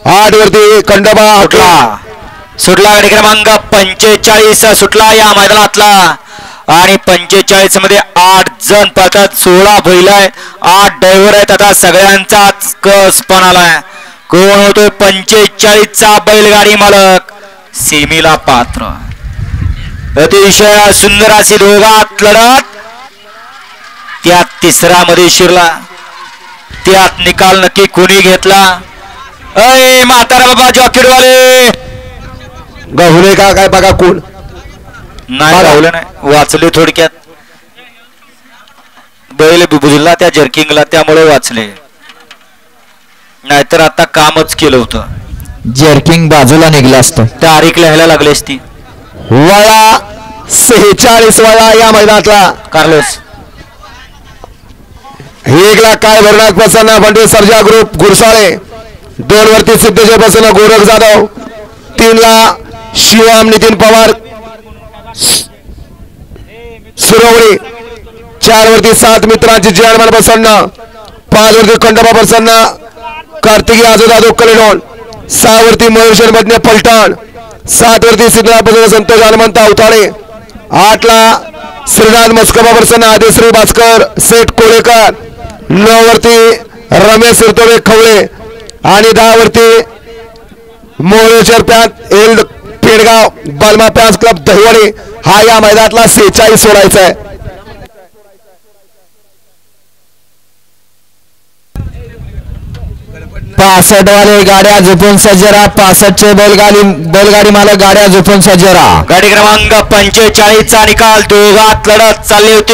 8 वरती खंडोबा सुटला गाडी क्रमांक 45 सुटला या मैदानातला आणि 45 मध्ये 8 जण पळतात 16 बैल आहे 8 ड्रायव्हर आहेत आता सगळ्यांचाच कस पण आलाय कोण होतोय 45 चा बैलगाडी मालक सेमीला पात्र अतिशय सुंदर अशी दोघात लढत त्यात तिसरा मध्ये शिरला त्यात निकाल नक्की कोणी घेतला अय म्हातारा बाबा जॉकेटवाले गाहुले का काय बघा कोण नाही गावले नाही वाचले थोडक्यात बैल बुजला त्या जर्किंगला त्यामुळे वाचले नाहीतर आता कामच केलं होतं जर्किंग बाजूला निघलं असतं तारीख लिहायला लागली असती वळा 46 वळा या मैदानातला कार्लोस 1 लाख काय भरनाथ प्रसन्न बंडू सर्जा ग्रुप गुरसाळे 2 वरती सिद्धेश्वर प्रसन्न गोरख जाधव 3 ला शिवम नितीन पवार सुरवणी 4 वरती 7 मित्रांची जयमान प्रसन्न 5 वरती खंडोबा प्रसन्न कार्तिकी आजोदादो कलेडोन 6 वरती महेश्वर मधने पलटण 7 वरती सिद्धनाथ संतोष हनुमंत अवताळे 8 ला श्रीनाथ मस्कोबा प्रसन्न आदिश्री भास्कर सेठ कोळेकर 9 वरती रमेश सुरतोडे खवळे आणि 10 वरती मोरेश्वर पॅच एल पेडगाव बलमा पॅच क्लब दहिवडी हा या मैदानातला 46 सोडायचा आहे 65 वाले गाड्या झोपून सज्जरा 65 चे बैलगाडी मालक गाड्या झोपून सज्जरा गाडी क्रमांक 45 चा निकाल दोघात लढत चालली होती